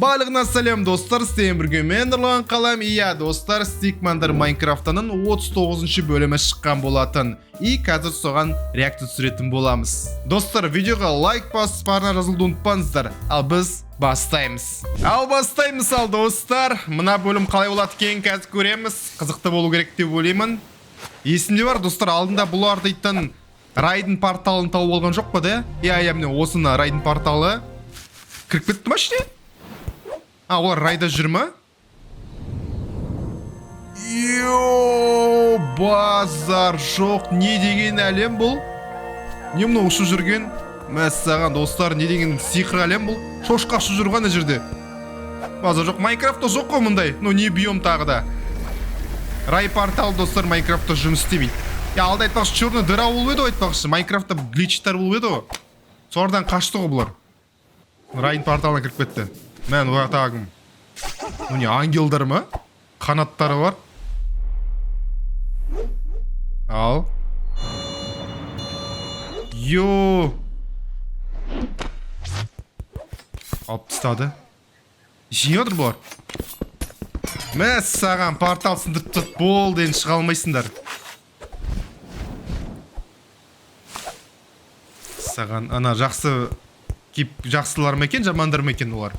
Барлығына сәлем достар, сіздермен бірге мен Нұрлан қалам. Иә достар, Stickman'дар Майнкрафтаның 39-шы бөлімі шыққан болатын. И қазір соған реакция түсіретін боламыз. Достар, видеоға лайк басып барына жазылуды ұмытпаңыздар. Ал біз бастаймыз. Ал достар. Мына бөлім қалай болады екен қазір көреміз. Қызықты болу керек деп ойлаймын. Есімде бар достар, алдында бұлар дейтін райдың порталын тауып алған жоқ па да? Иә, міне осыны райдың порталы. Кіріп кетті ма ішіне? Олар райда жүр ма? Йооо, базар жоқ. Не деген әлем бұл? Не мұны ұшып жүрген? Мәссаған достар, не деген сиқыр әлем бұл? Шошқа ұшып жүрген жерде. Базар жоқ. Майнкрафтта жоқ қой мұндай. Не бүйем тағы да. Рай портал достар Майнкрафтта жұмыс істемейді. Алда айтпақшы черный дыра болып еді айтпақшы. Майнкрафтта гличтер болып еді ғой. Солардан қашты ғой бұлар. Райдың порталына кіріп кетті. Мен ұятағым. Не ангелдар ма? Қанаттары бар. Ал. Йо. Алып тастады. Жей отыр бұлар. Мәссаған портал сындырып тұт болды, енді шыға алмайсыңдар. Саған ана жақсы жақсылар ма екен, жамандар ма екен олар?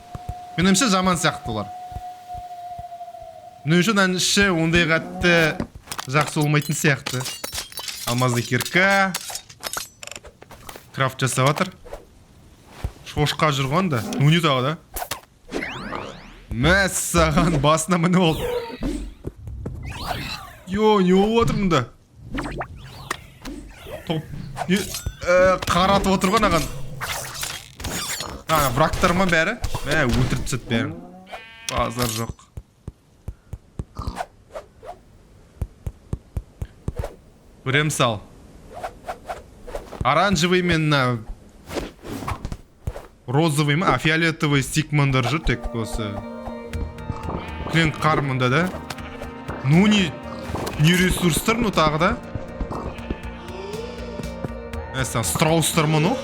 Мен өмше жаман сияқты олар. Нөшін әнші ондай қатты жақсы олмайтын сияқты. Алмазды кирка. Крафт жасап атыр. Шошқа жүрген да. Не тағы да? Мәссаған басына міне ол. Йо, не болып отыр мұнда? Топ. Қаратып отырған аған. Врагтар ма бәрі? Өлтіріп түсет бәрі. Базар жоқ. Көрем сал. Оранжевый мен розовый ма? Фиолетовый Stickman'дар жүр тек осы. Клен қар мұнда да. Не ресурстар тағы да? Страустар мұны?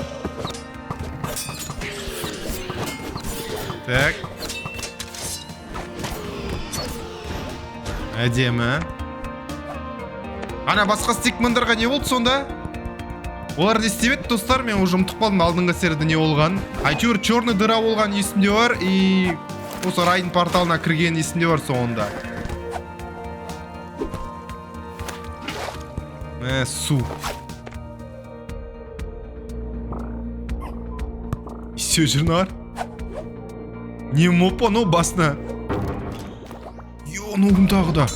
Так. Әдемі. Ана басқа Stickman'дарға не болды сонда? Олар не істебеді достар, мен уже ұмытып қалдым алдыңғы серияда не болған. Әйтеуір черный дыра болған есімде бар, и осы райдың порталына кірген есімде бар соңында. Су. Все жүрнар. Не мопа, басына. Йо, кім тағы да.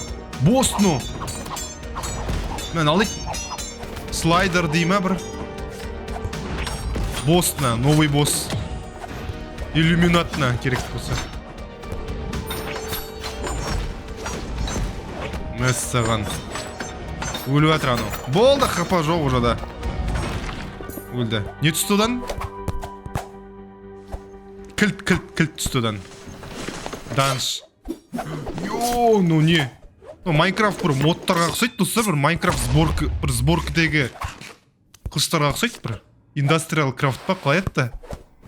Босс, Мен алайық. Слайдер дейма бір. Боссна, новый босс. Иллюминатна керек болса. Мәссаған. Өліп атыр анау. Болды, қапа жоқ уже да. Өлді. Не түсті одан? Кілт түсті одан. Данш. Йо, не? Майнкрафт бір модтарға қысайды достар, бір Майнкрафт сборкідегі қыштарға қысайды бір. Индастриал крафт па қалай етті?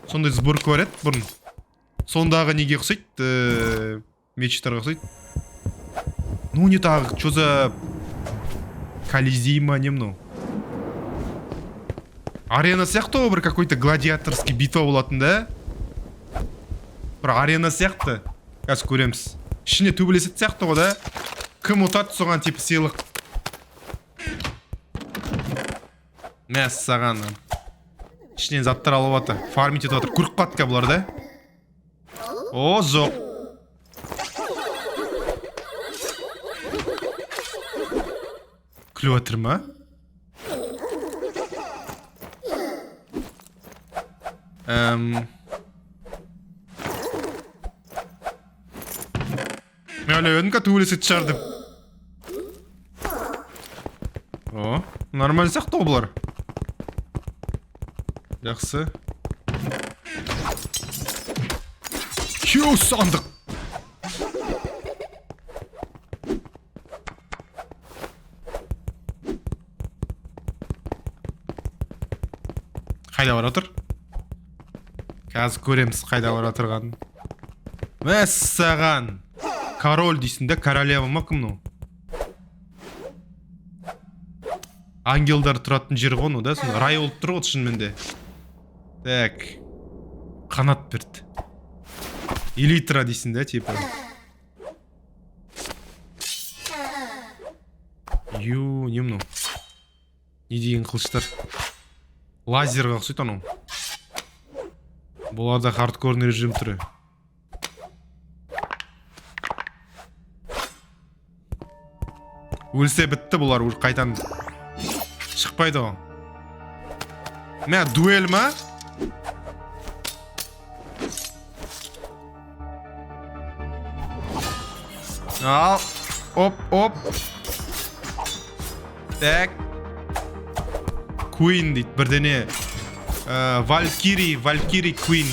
Сондай сборка бар еді бұрын. Сондағы неге қысайды? Мечтарға қысайды. Не тағы, что за колизей ма не мынау? Арена сияқты ғой, бір какой-то гладиаторский битва болатын да? Бір арена сияқты. Қазір көреміз. Ішіне төбелесет сияқты ғой да? Кім ұтады соған типа сыйлық. Мәссаған. Ішінен заттар алып атыр. Фармить етіп атыр. Көріп қатқа бұлар да? О, жоқ. Күліп атыр ма? Мен ойлаймын төбелесет шығар деп. О, нормально сияқты ғой бұлар. Жақсы. Хеу сандық. Қайда бар отыр? Қазір көреміз қайда бар отырғанын. мәссаған. Король дейсің де, королева ма кім ну? Ангелдар тұратын жер ғой, да? Сон рай болып тұр ғой шынымен де. Так. Қанат берді. Элитра дейсің де, типа. Ю, не мынау? Не деген қылыштар? Лазерға ұқсайды анау. Бұларда хардкорный режим түрі. Өлсе бітті бұлар, қайтан шықпайды ғой. Мә, дуэль ма? Ал, оп. Так. Queen дейді, бірдене. Валькирий Queen.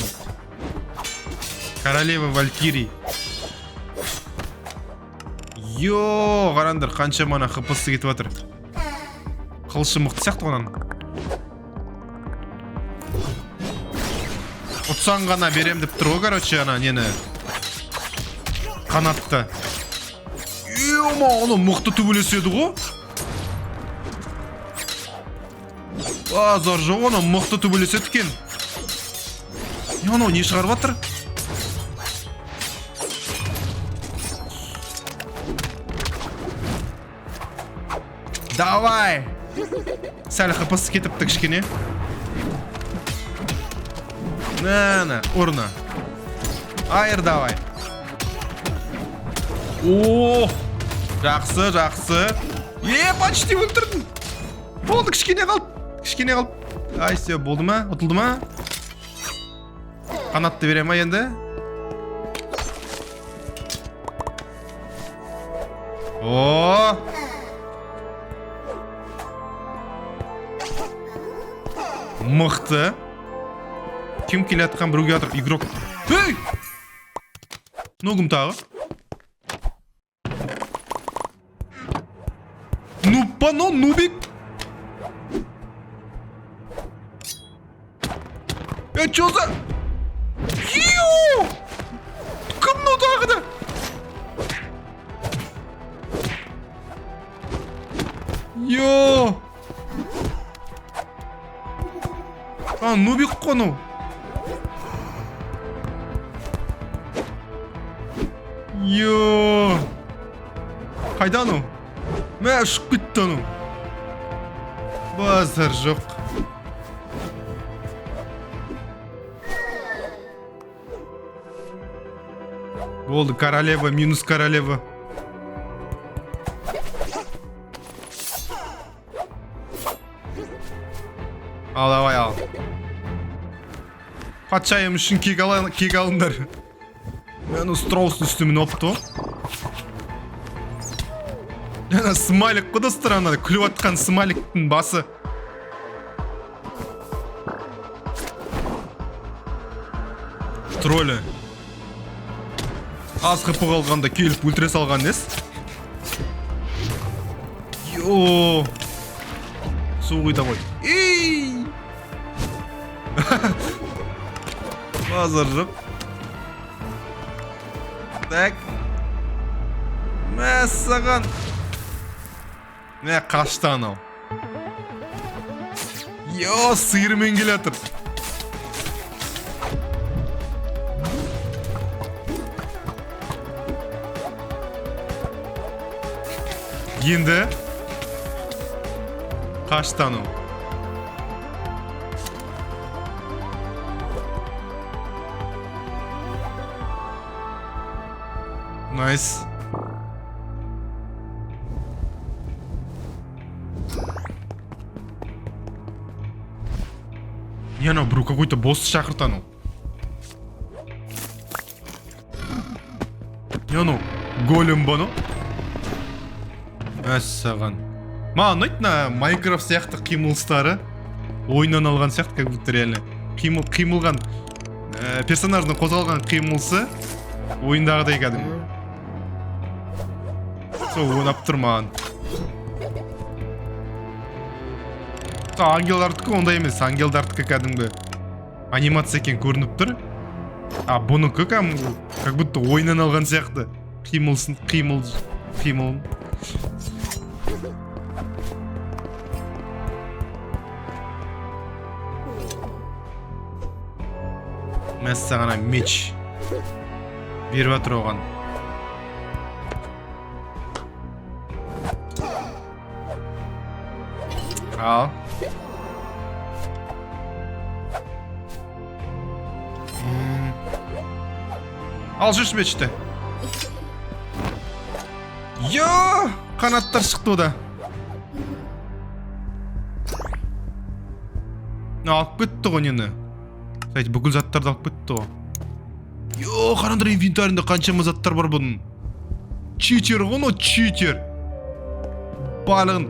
Королева Валькирий. Йо, қарандар, қанша мана хпсы кетіп жатыр. Қылышы мықты сияқты ғынан. Ұтсан ғана берем деп тұр ғой, короче, ана нені. Қанатты. Йома, оны мықты төбелеседі ғой. Азар жоқ, оны мықты төбелеседі екен. Оны не шығарып жатыр? Давай! Сәл хпсы кетіпті кішкене. На, ұрна. Айыр, давай. О, жақсы. Почти өлтірдің. Болды, кішкене қалды. Ай, все, болды ма? Ұтылды ма? Қанатты бере ма енді? О! Мықты. Кім келе атқан біруге атыр? Игрок. Эй! Ногым тағы. Нупано, нубик. Чё за? Йоу! Кім ну тағы да? Йоу! Нубик қону. Йоу! Қайда ну? Мә ұшып кетті ну. Базар жоқ. Болды, королева, минус королева. Ал, давай, ал. Патшайым үшін кек алыңдар. Мен ұстыраусын үстімін опты. Яна смайлик қода стырана, күліп атқан смайликтің басы. Троллі. Аз қыпы қалғанда келіп өлтіре салған ес. Йоу. Су қойда қой. Ей! Базар жоқ. Так. Мәссаған. Мә қашты анау. Йо, сиырмен келе атыр. Енді қашты анау. Найс. Не, анау біреу какой-то босс шақырт анау. Не анау голем ба анау? Мәссаған. Маған ұнайды Майнкрафт сияқты қимылыстары. Ойыннан алған сияқты, как будто реально. Қимылған персонаждың қозғалған қимылсы ойындағыдай кәдімгі. Сол ойнап тұр маған. Ангелдардікі ондай емес, ангелдардікі кәдімгі анимация екен көрініп тұр. Бұныкі кәдімгі Как будто ойыннан алған сияқты. Қимыл. Мәссағана меч. Беріп атыр оған. Ал. Ал жүрші мечті. Йо! Қанаттар шықты ода. Алып кетті ғой нені. Сайт бүкіл заттарды алып кетті ғой. Йо, қарандар инвентарында қаншама заттар бар бұның. Читер ғой, читер. Барлығын,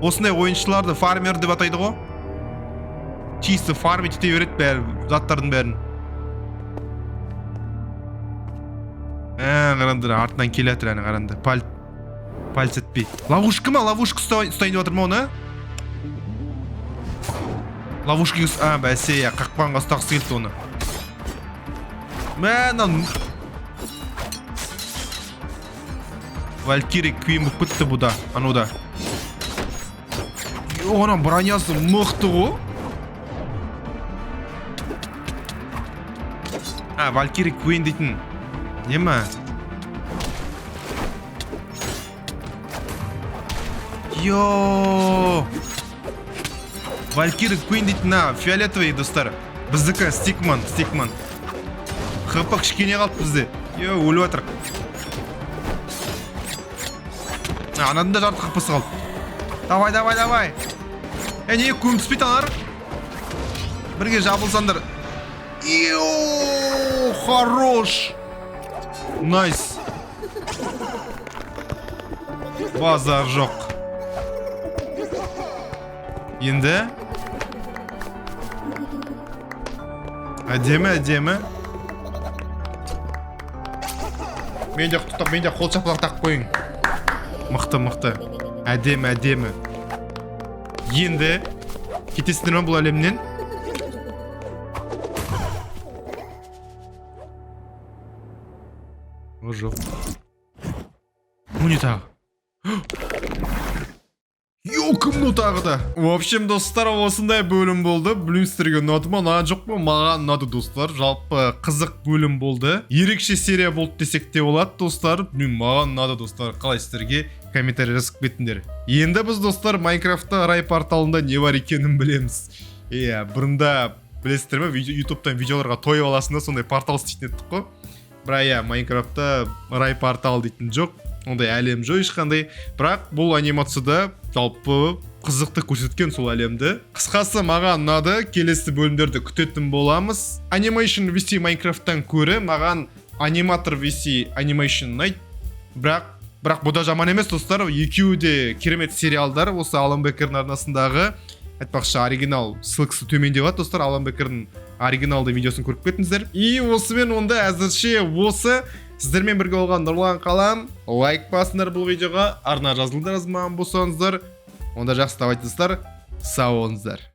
осындай ойыншыларды фармер деп атайды ғой. Чисто фармить ете береді бәрі, заттардың бәрін. Қарандар, артынан келе атыр әні қарандар. Пальц етпей. Ловушка ма? Ловушка ұстайын деп атыр ма оны? Ловушка бәсе, қақпанға ұстақсы келді оны. Валькирия Квин бұп бітті бұда, ануда. Оның бронясы мұқты ғой. Валькирия Квин дейтін. Нема? Йо! Валькирия Квин дейтін, фиолетовый достар. Біздікі стикман. Қыпық кішкене қалып бізде. Йо, өлі атыр. Анадында жарты қыпысы қалып. Давай. Не көм түспейді анар? Бірге жабылсандар. Йо, хорош. Найс. Базар жоқ. Енді? Әдемі. Мен де қол шапалақ тақып қойың. Мықты. Әдемі. Енді кетесіңдер ме бұл әлемнен? О, жоқ. Бұл не тағы? Кім тағы да? В общем, достар, осындай бөлім болды. Білім сіздерге ұнады ма? Ұнады жоқ па? Маған ұнады, достар. Жалпы қызық бөлім болды. Ерекше серия болды десек те болады, достар. Маған ұнады, достар. Қалай сіздерге комментарий жазып кетіңдер. Енді біз, достар, Майнкрафтта рай порталында не бар екенін білеміз. Бұрында білесіздер ме? Ютубтан видеоларға тойып аласында сондай портал істейтін еттік қой. Бірақ Майнкрафтта рай портал дейтін жоқ. Ондай әлем жоқ ешқандай. Бірақ бұл анимацияда жалпы қызықты көрсеткен сол әлемді. Қысқасы маған ұнады. Келесі бөлімдерді күтетін боламыз. Animation VC Майнкрафттан көрі маған аниматор VC Animation ұнайды. Бірақ бұда жаман емес, достар. Екеуі де керемет сериалдар. Осы Алан Бекердің арнасындағы айтпақшы оригинал ссылкасы төменде болады, достар. Алан Бекердің оригиналды видеосын көріп кетіңіздер. И осымен онда әзірше осы сіздермен бірге болған Нұрлан қалам. Лайк басыңдар бұл видеоға, арна жазылыңдар, жазылмаған болсаңыздар. Онда жақсы, давайте достар, сау болыңыздар.